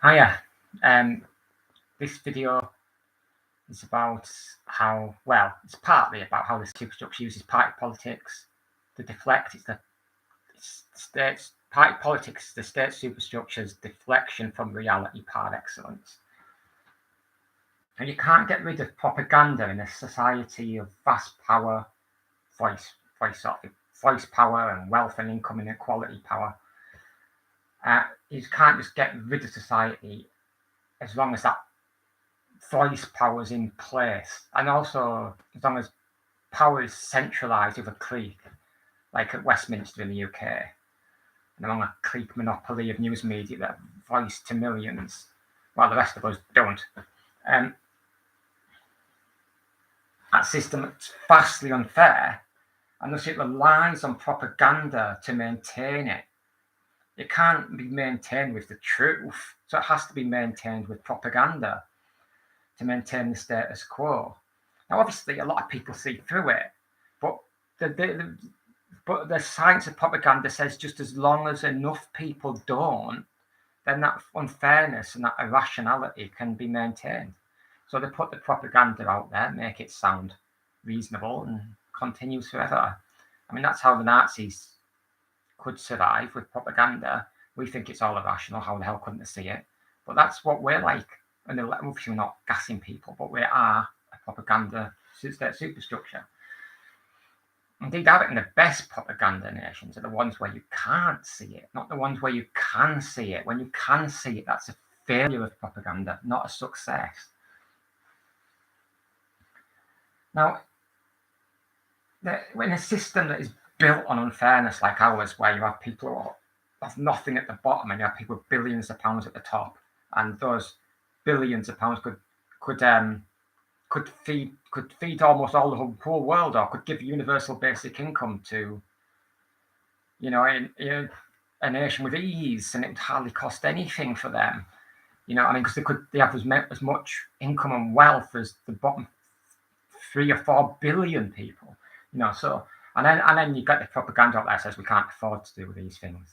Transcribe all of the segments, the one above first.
Hiya. This video is about how, well, it's partly about how the superstructure uses party politics to deflect. It's state's party politics, the state superstructure's deflection from reality par excellence. And you can't get rid of propaganda in a society of vast power, voice power, and wealth and income inequality power. You can't just get rid of society as long as that voice power is in place, and also as long as power is centralised with a clique, like at Westminster in the UK, and among a clique monopoly of news media that voice to millions, while the rest of us don't. That system is vastly unfair, and thus it relies on propaganda to maintain it. It can't be maintained with the truth, so it has to be maintained with propaganda to maintain the status quo. Now, obviously, a lot of people see through it, but the science of propaganda says just as long as enough people don't, then that unfairness and that irrationality can be maintained. So they put the propaganda out there, make it sound reasonable, and continues forever. I mean, that's how the Nazis could survive with propaganda. We think it's all irrational. How the hell couldn't they see it? But that's what we're like. And obviously, we're not gassing people, but we are a propaganda state superstructure. Indeed, I reckon the best propaganda nations are the ones where you can't see it, not the ones where you can see it. When you can see it, that's a failure of propaganda, not a success. Now, in a system that is built on unfairness like ours, where you have people who have nothing at the bottom and you have people with billions of pounds at the top, and those billions of pounds could feed almost all the whole world, or could give universal basic income to, in a nation with ease, and it would hardly cost anything for them. I mean, because they have as much income and wealth as the bottom 3 or 4 billion people. So and then you get the propaganda out there that says we can't afford to do these things.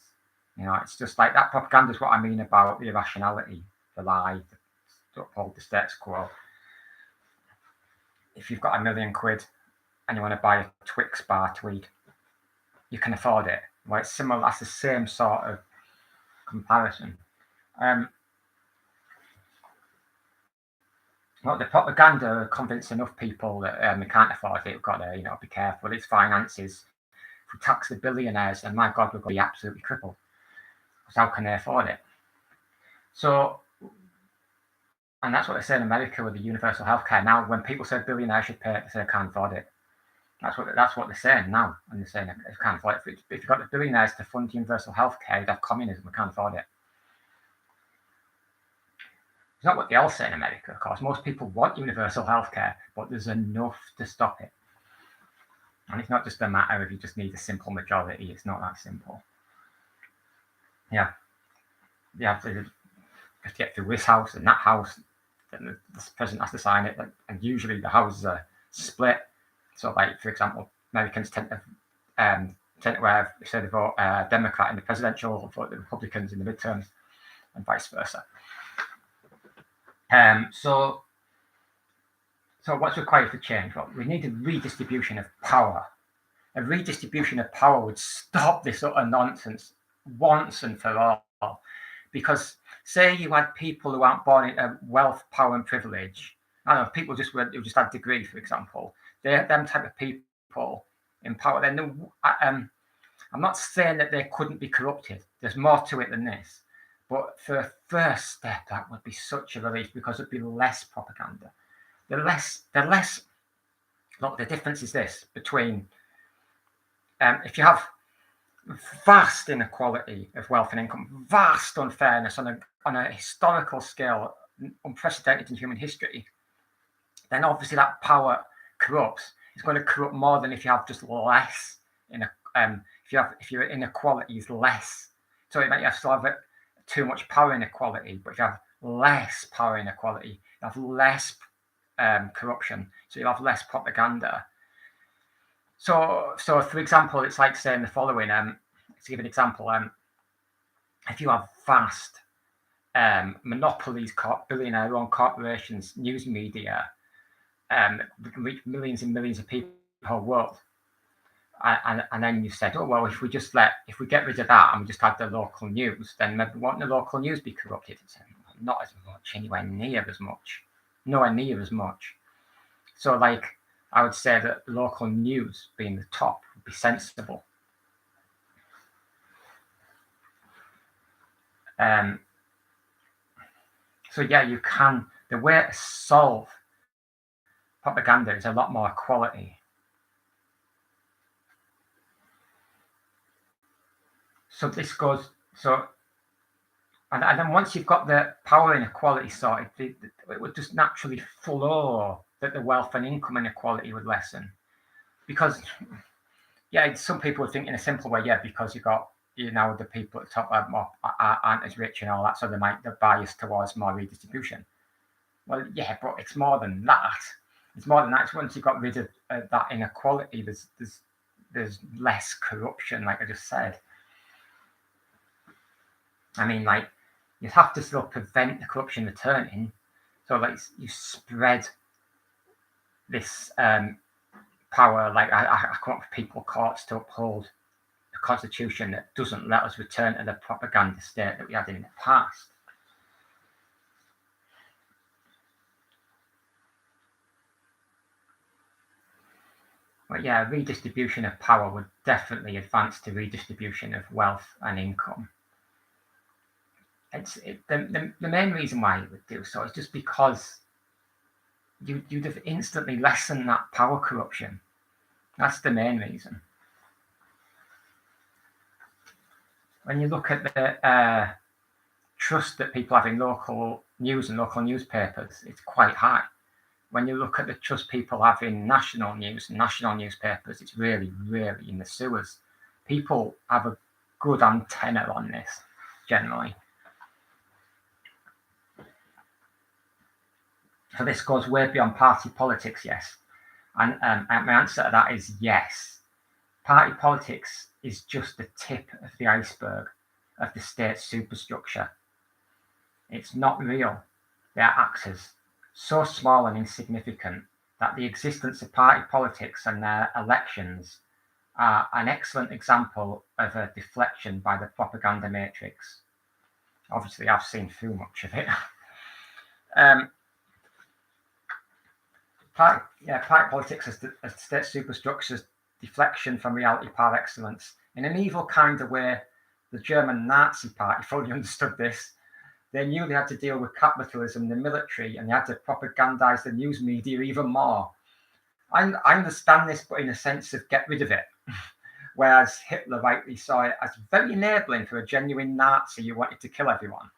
It's just like that propaganda is what I mean about the irrationality, the lie, to uphold the status quo. If you've got £1 million and you want to buy a Twix bar to eat, you can afford it. Well, it's similar. That's the same sort of comparison. Well, the propaganda convinced enough people that we can't afford it. We've got to, be careful. Its finances. If we tax the billionaires, then my God, we're going to be absolutely crippled. Because how can they afford it? So, and that's what they say in America with the universal healthcare. Now, when people say billionaires should pay it, they say they can't afford it. That's what they're saying now. And they're saying they can't afford it. If you've got the billionaires to fund universal healthcare, you'd have communism. We can't afford it. It's not what they all say in America, of course. Most people want universal healthcare, but there's enough to stop it. And it's not just a matter of you just need a simple majority. It's not that simple. Yeah. You have to get through this house and that house. Then the president has to sign it. And usually the houses are split. So, like, for example, Americans tend to say they vote Democrat in the presidential, vote the Republicans in the midterms, and vice versa. So what's required for change? Well, we need a redistribution of power. A redistribution of power would stop this sort of nonsense once and for all. Because say you had people who aren't born into wealth, power, and privilege. I don't know, people who just had degree, for example. They're them type of people in power. Then I'm not saying that they couldn't be corrupted. There's more to it than this. But for a first step, that would be such a relief because it'd be less propaganda. Look, the difference is this between if you have vast inequality of wealth and income, vast unfairness on a historical scale, unprecedented in human history, then obviously that power corrupts. It's going to corrupt more than if you have just less. If your inequality is less, so you might still have too much power inequality, but if you have less power inequality, you have less corruption, so you'll have less propaganda. So for example, it's like saying the following. To give an example, if you have vast monopolies, billionaire-owned corporations, news media, reach millions and millions of people in the whole world. And then you said, oh, well, if we get rid of that and we just had the local news, then maybe won't the local news be corrupted? It's not as much, anywhere near as much. Nowhere near as much. So, like, I would say that local news being the top would be sensible. So, yeah, you can. The way to solve propaganda is a lot more equality. So this goes, and then once you've got the power inequality sorted, it would just naturally flow that the wealth and income inequality would lessen. Because, yeah, some people would think in a simple way, yeah, because the people at the top aren't as rich and all that, so they might be biased towards more redistribution. Well, yeah, but it's more than that. It's more than that. Once you've got rid of that inequality, there's less corruption, like I just said. I mean, like, you have to still prevent the corruption returning. So, like, you spread this power. Like, I come up with people courts to uphold a constitution that doesn't let us return to the propaganda state that we had in the past. But yeah, redistribution of power would definitely advance the redistribution of wealth and income. The main reason why it would do so is just because you'd have instantly lessened that power corruption. That's the main reason. When you look at the trust that people have in local news and local newspapers, it's quite high. When you look at the trust people have in national news and national newspapers, it's really, really in the sewers. People have a good antenna on this, generally. So this goes way beyond party politics, yes. And my answer to that is yes. Party politics is just the tip of the iceberg of the state superstructure. It's not real. They are actors, so small and insignificant that the existence of party politics and their elections are an excellent example of a deflection by the propaganda matrix. Obviously, I've seen through much of it. Party politics as state superstructures deflection from reality par excellence. In an evil kind of way, the German Nazi Party fully understood this. They knew they had to deal with capitalism, the military, and they had to propagandize the news media even more. I understand this, but in a sense of get rid of it. Whereas Hitler rightly saw it as very enabling for a genuine Nazi who wanted to kill everyone.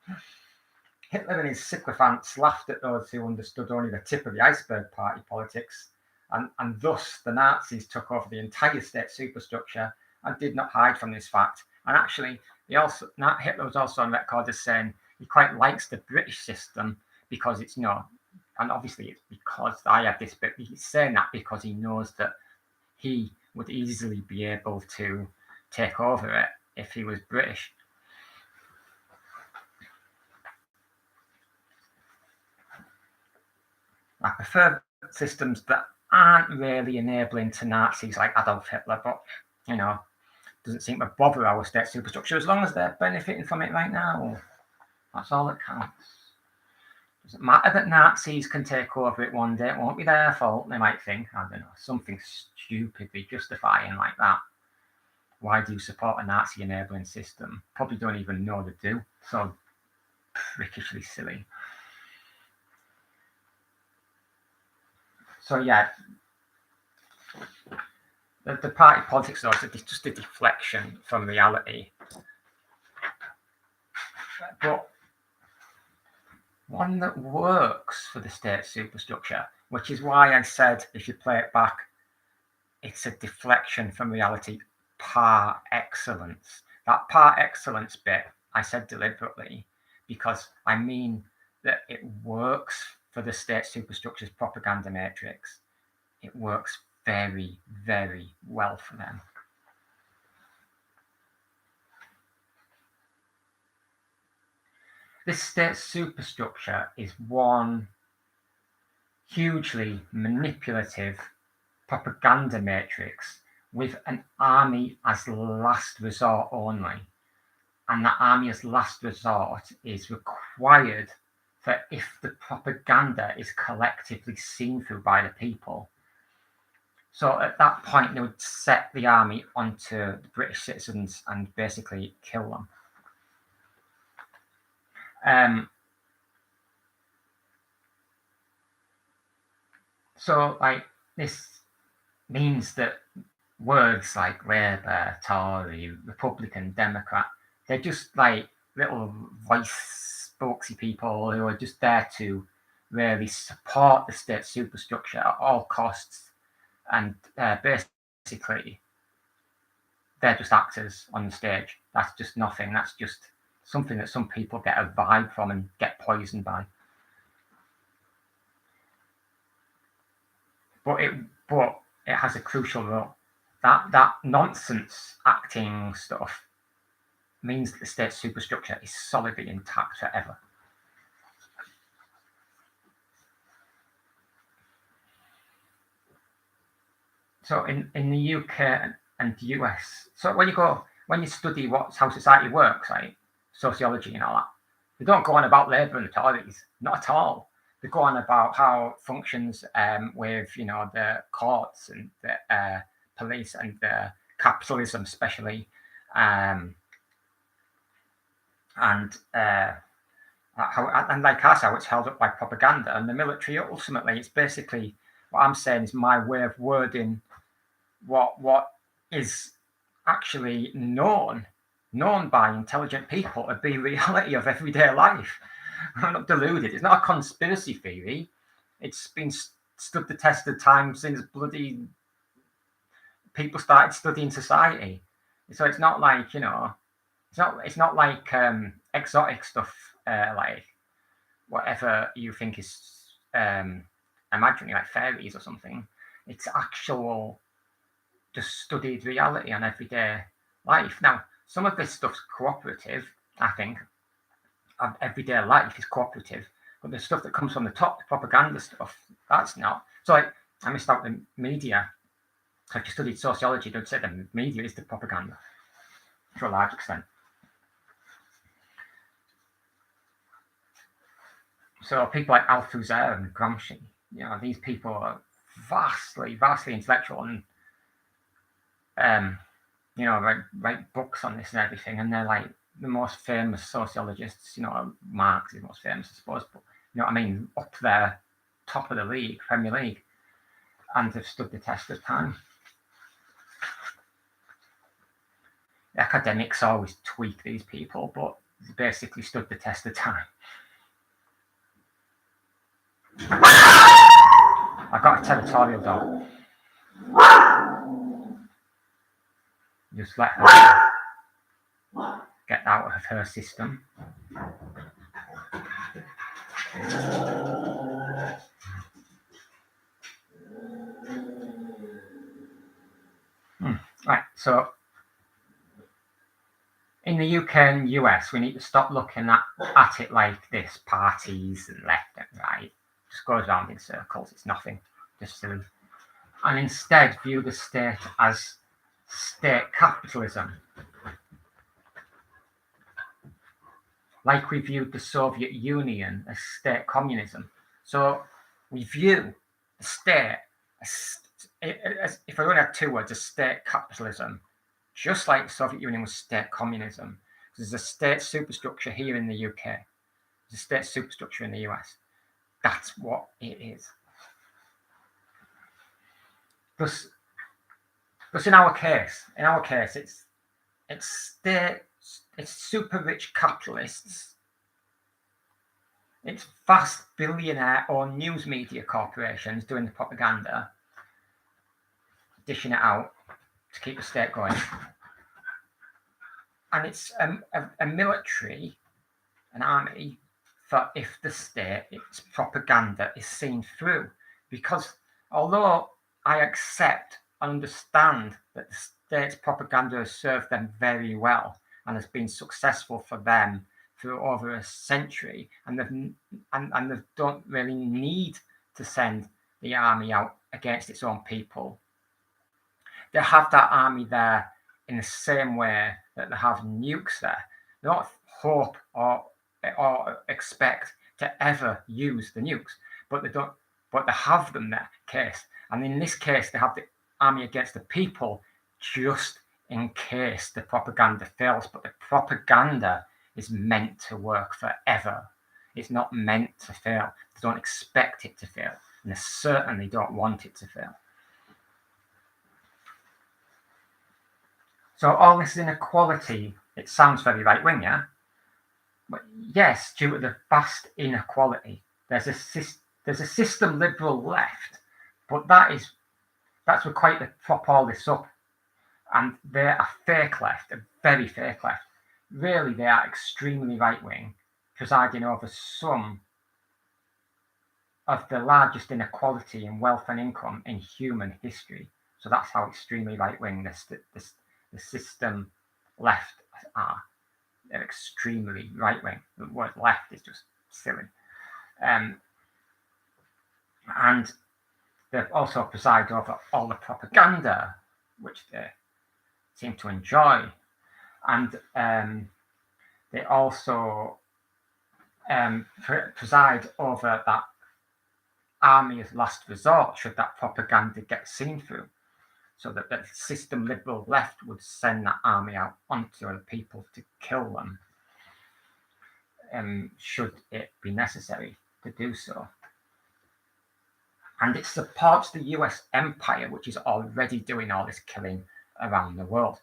Hitler and his sycophants laughed at those who understood only the tip of the iceberg party politics, and thus the Nazis took over the entire state superstructure and did not hide from this fact. And actually, Hitler was also on record as saying he quite likes the British system because it's and obviously it's because I have this, but he's saying that because he knows that he would easily be able to take over it if he was British. I prefer systems that aren't really enabling to Nazis like Adolf Hitler, but, doesn't seem to bother our state superstructure as long as they're benefiting from it right now. That's all that counts. Doesn't matter that Nazis can take over it one day. It won't be their fault, they might think. I don't know, something stupidly justifying like that. Why do you support a Nazi enabling system? Probably don't even know they do. So prickishly silly. So yeah, the party politics though is just a deflection from reality. But one that works for the state superstructure, which is why I said if you play it back, it's a deflection from reality par excellence. That par excellence bit I said deliberately because I mean that it works for the state superstructure's propaganda matrix. It works very, very well for them. This state superstructure is one hugely manipulative propaganda matrix with an army as last resort only. And that army as last resort is required for if the propaganda is collectively seen through by the people. So at that point, they would set the army onto the British citizens and basically kill them. So, like, this means that words like Labour, Tory, Republican, Democrat, they're just like little voice spokesy people who are just there to really support the state superstructure at all costs. And basically, they're just actors on the stage. That's just nothing. That's just something that some people get a vibe from and get poisoned by. But it has a crucial role. That nonsense acting stuff means that the state superstructure is solidly intact forever. So in the UK and the US, so when you study how society works, like sociology and all that, they don't go on about Labour and the Tories, not at all. They go on about how it functions with the courts and the police and the capitalism, especially, and like us, how it's held up by propaganda and the military. Ultimately, it's basically what I'm saying is my way of wording what is actually known by intelligent people to be reality of everyday life. I'm not deluded. It's not a conspiracy theory. It's been stood the test of time since bloody people started studying society. So it's not like it's not like exotic stuff like whatever you think is imaginary, like fairies or something. It's actual, just studied reality on everyday life. Now, some of this stuff's cooperative, I think. Everyday life is cooperative, but the stuff that comes from the top, the propaganda stuff, that's not. So I missed out the media. So if you studied sociology, they'd say the media is the propaganda to a large extent. So people like Althusser and Gramsci, these people are vastly intellectual and write books on this and everything, and they're like the most famous sociologists. Marx is the most famous, I suppose, but I mean, up there, top of the league, Premier League, and they've stood the test of time. Academics always tweak these people, but they basically stood the test of time. I got a territorial dog. Just let her get out of her system. Right, so in the UK and US, we need to stop looking at it like this, parties and left and right. It just goes around in circles. It's nothing, just silly. And instead view the state as state capitalism, like we viewed the Soviet Union as state communism. So we view the state as if I only had two words, as state capitalism, just like the Soviet Union was state communism. There's a state superstructure here in the UK. There's a state superstructure in the US. That's what it is. Thus in our case, it's super rich capitalists. It's vast billionaire or news media corporations doing the propaganda, dishing it out to keep the state going. And it's a military, an army, for if the state, its propaganda is seen through. Because although I accept and understand that the state's propaganda has served them very well and has been successful for them for over a century, and they don't really need to send the army out against its own people. They have that army there in the same way that they have nukes there. They don't hope or expect to ever use the nukes, but they have them there case. And in this case, they have the army against the people just in case the propaganda fails. But the propaganda is meant to work forever. It's not meant to fail. They don't expect it to fail, and they certainly don't want it to fail. So all this inequality, it sounds very right-wing, yeah? But yes, due to the vast inequality, there's a system liberal left, but that's required to prop all this up. And they're a fake left, a very fake left. Really, they are extremely right-wing, presiding over some of the largest inequality in wealth and income in human history. So that's how extremely right-wing the system left are. They're extremely right-wing. The word left is just silly. And they also preside over all the propaganda, which they seem to enjoy. And they also preside over that army as last resort should that propaganda get seen through. So that the system liberal left would send that army out onto the people to kill them, should it be necessary to do so. And it supports the US empire, which is already doing all this killing around the world.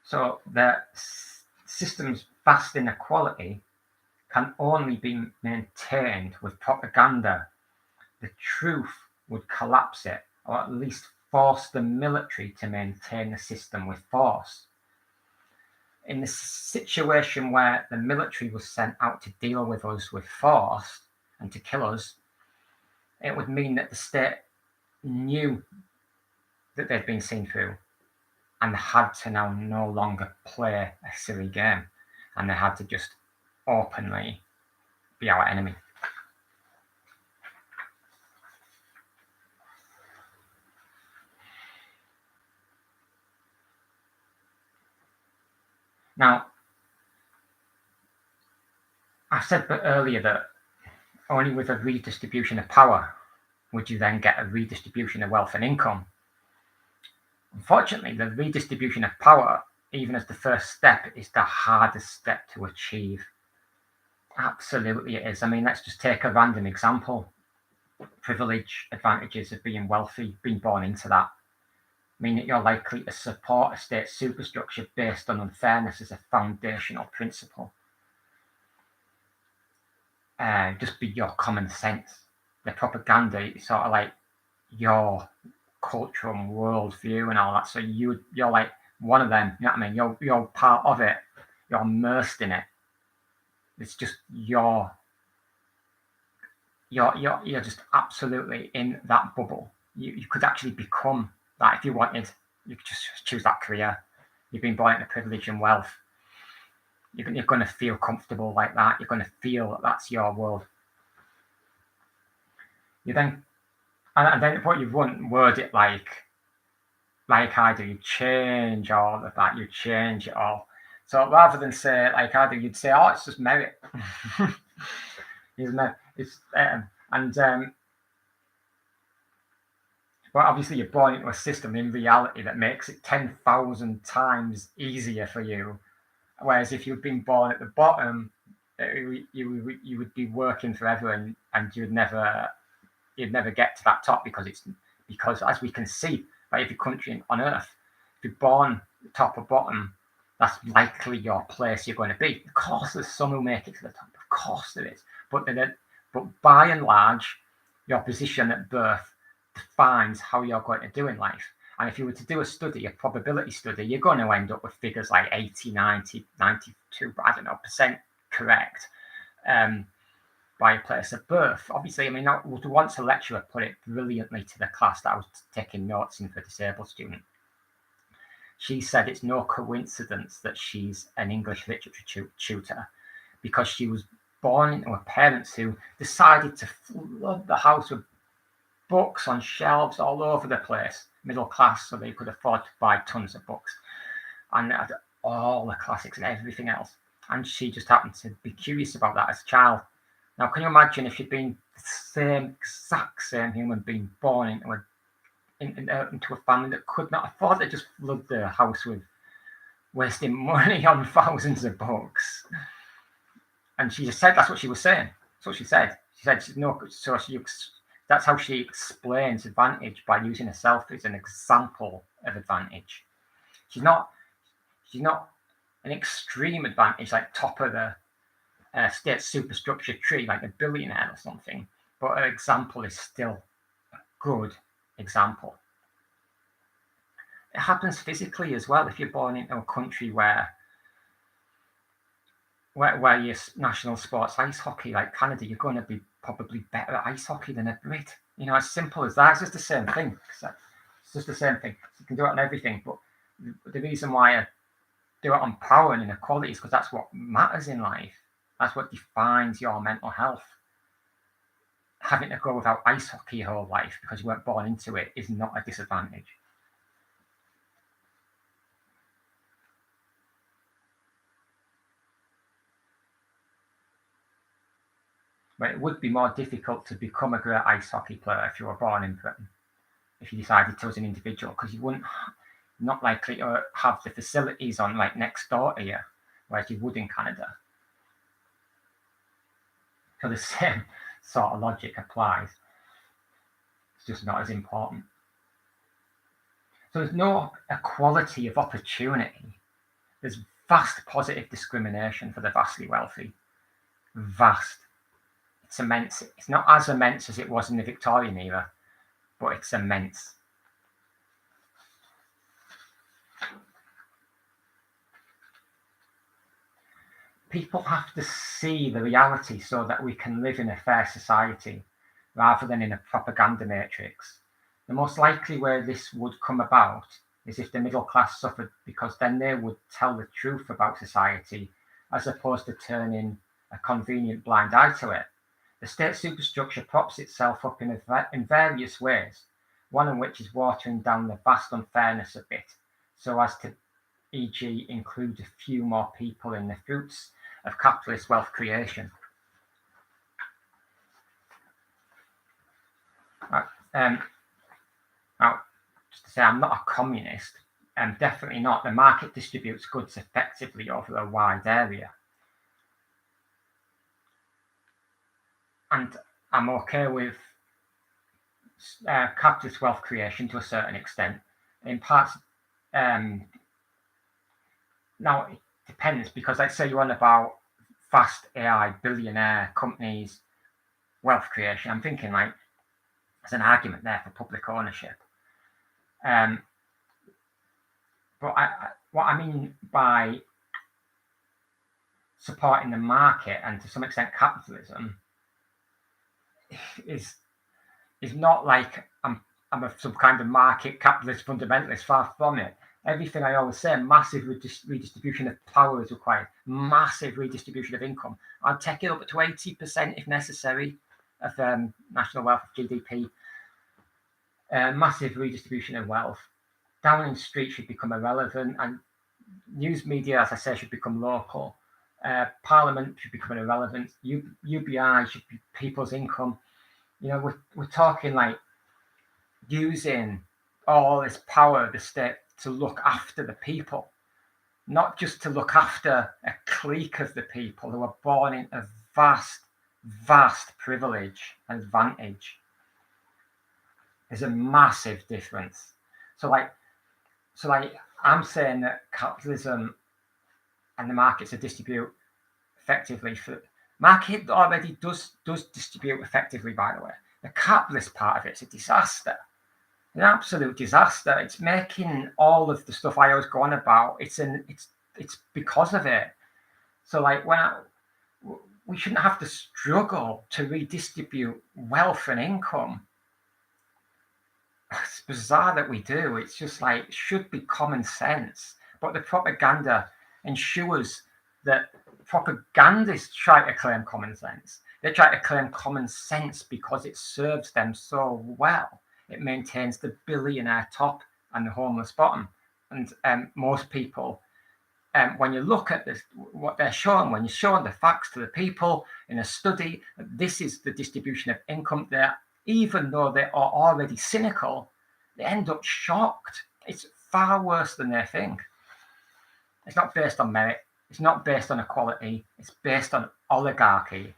So the system's vast inequality can only be maintained with propaganda. The truth would collapse it, or at least force the military to maintain the system with force. In the situation where the military was sent out to deal with us with force and to kill us, it would mean that the state knew that they'd been seen through and had to now no longer play a silly game, and they had to just openly be our enemy. Now, I said earlier that only with a redistribution of power would you then get a redistribution of wealth and income. Unfortunately, the redistribution of power, even as the first step, is the hardest step to achieve. Absolutely it is. I mean, let's just take a random example. Privilege, advantages of being wealthy, being born into that, mean that you're likely to support a state superstructure based on unfairness as a foundational principle. Just be your common sense. The propaganda is sort of like your cultural and worldview and all that. So you're like one of them. You know what I mean? You're part of it. You're immersed in it. It's just you're just absolutely in that bubble. You could actually become that if you wanted. You could just choose that career. You've been born into privilege and wealth. You're going to feel comfortable like that. You're going to feel that that's your world. You then, and then what you wouldn't word it like I do. You change all of that. You change it all. So rather than say like I do, you'd say, "Oh, it's just merit." Well, obviously you're born into a system in reality that makes it 10,000 times easier for you. Whereas if you'd been born at the bottom, you would be working forever and you'd never get to that top because as we can see by every country on earth, if you're born top or bottom, that's likely your place you're going to be. Of course, there's some who make it to the top. Of course there is. But by and large, your position at birth defines how you're going to do in life. And if you were to do a probability study, you're going to end up with figures like 80, 90, 92, I don't know, percent correct by place of birth. Obviously, I mean, once a lecturer put it brilliantly to the class that I was taking notes in for a disabled student. She said it's no coincidence that she's an English literature tutor, because she was born into parents who decided to flood the house with books on shelves all over the place, middle class, so they could afford to buy tons of books, and had all the classics and everything else. And she just happened to be curious about that as a child. Now, can you imagine if you'd been the exact same human being born into a family that could not afford to just flood the house with wasting money on thousands of books? And she just said that's what she was saying. That's what she said. She said that's how she explains advantage, by using herself as an example of advantage. She's not an extreme advantage like top of the state superstructure tree, like a billionaire or something, but her example is still a good example. It happens physically as well. If you're born into a country where your national sport's ice hockey, like Canada, you're going to be probably better at ice hockey than a Brit. As simple as that. It's just the same thing. It's just the same thing. You can do it on everything, but the reason why I do it on power and inequality is because that's what matters in life. That's what defines your mental health. Having to go without ice hockey your whole life because you weren't born into it is not a disadvantage. But it would be more difficult to become a great ice hockey player if you were born in Britain, if you decided to as an individual, because you wouldn't, not likely to have the facilities on like next door to you, whereas you would in Canada. So the same sort of logic applies. It's just not as important. So there's no equality of opportunity. There's vast positive discrimination for the vastly wealthy. Vast. It's immense. It's not as immense as it was in the Victorian era, but it's immense. People have to see the reality so that we can live in a fair society rather than in a propaganda matrix. The most likely way this would come about is if the middle class suffered, because then they would tell the truth about society as opposed to turning a convenient blind eye to it. The state superstructure props itself up in various ways, one of which is watering down the vast unfairness a bit, so as to, e.g., include a few more people in the fruits of capitalist wealth creation. Now, just to say, I'm not a communist, and definitely not. The market distributes goods effectively over a wide area. And I'm okay with capitalist wealth creation to a certain extent. In parts, now it depends, because let's say you're on about fast AI billionaire companies, wealth creation. I'm thinking like there's an argument there for public ownership. But what I mean by supporting the market and to some extent capitalism is not like I'm some kind of market capitalist fundamentalist. Far from it. Everything I always say, massive redistribution of power is required, massive redistribution of income. I'd take it up to 80% if necessary of national wealth, GDP. Massive redistribution of wealth. Downing Street should become irrelevant, and news media, as I say, should become local. Parliament should become irrelevant. UBI should be people's income. We're talking like using all this power of the state to look after the people, not just to look after a clique of the people who are born into vast privilege and advantage. There's a massive difference. So I'm saying that capitalism and the markets to distribute effectively. Market already does distribute effectively, by the way. The capitalist part of it's a disaster. An absolute disaster. It's making all of the stuff I always go on about. It's because of it. So we shouldn't have to struggle to redistribute wealth and income it's bizarre that we do. It's just like, it should be common sense. But the propaganda ensures that propagandists try to claim common sense. They try to claim common sense because it serves them so well. It maintains the billionaire top and the homeless bottom. And most people, when you look at this, what they're showing, when you're showing the facts to the people in a study, this is the distribution of income there, even though they are already cynical, they end up shocked. It's far worse than they think. It's not based on merit. It's not based on equality. It's based on oligarchy.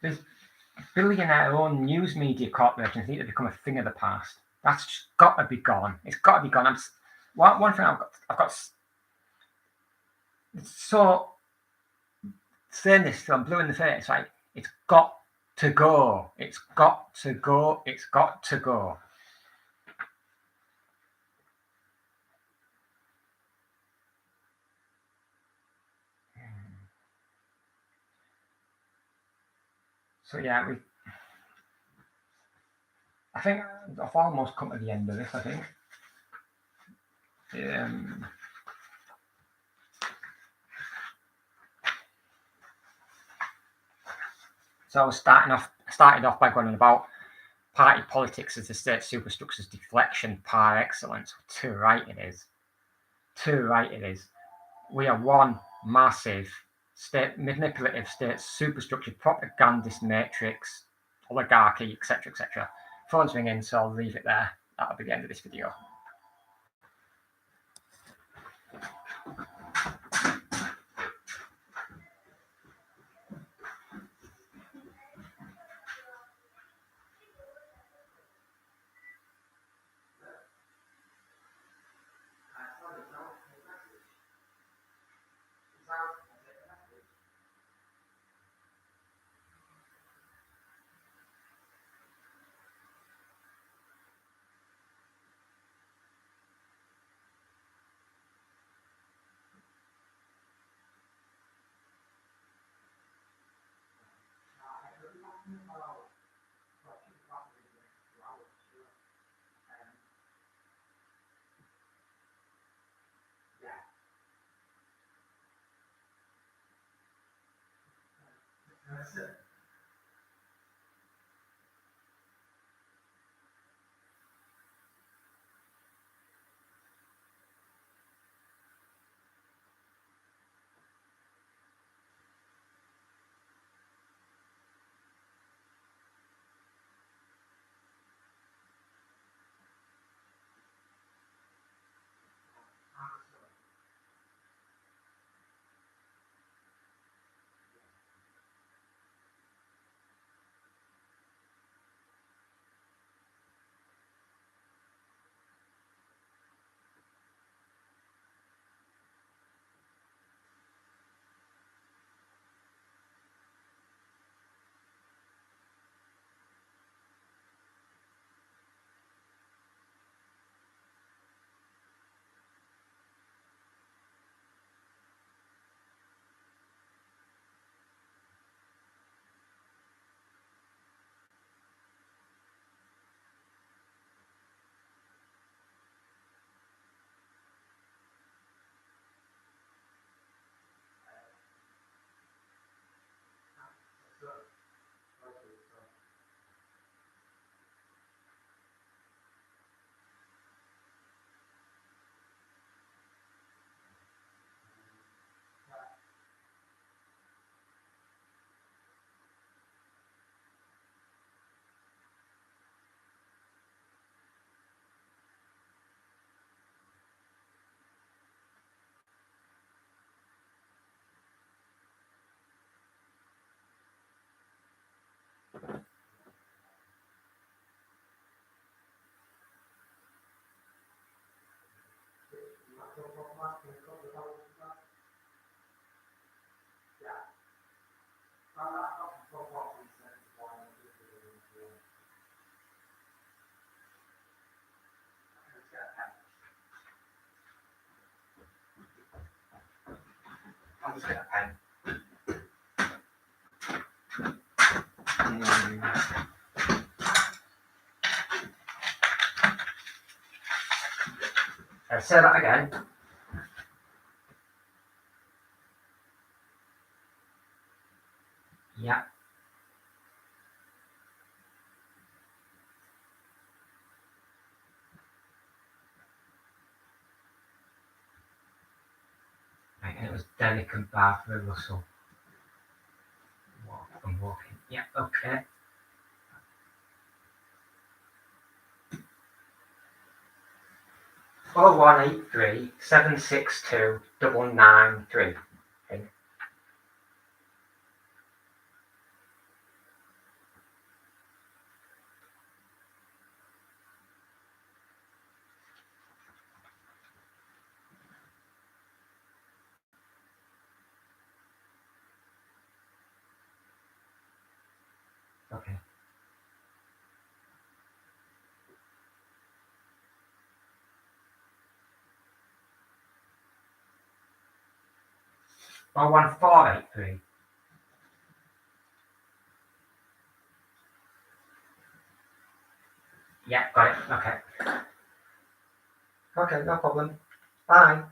These billionaire-owned news media corporations need to become a thing of the past. That's just got to be gone. It's got to be gone. One thing I've got so saying this till I'm blue in the face, right? It's got to go. It's got to go. It's got to go. So yeah, I think I've almost come to the end of this. I think. So I was started off by going on about party politics as the state superstructures deflection par excellence. Too right it is. Too right it is. We are one massive manipulative state superstructure propagandist matrix, oligarchy, etc., etc. Phone's ringing, so I'll leave it there. That'll be the end of this video. That's it. I'll just get a pen. Say that again. Yeah. Right, and it was Derek and Barbara Russell. I'm walking. Yeah, okay. Oh, 183 762 993. Okay. Okay. Oh, 1483. Yeah, got it. Okay. Okay, no problem. Bye.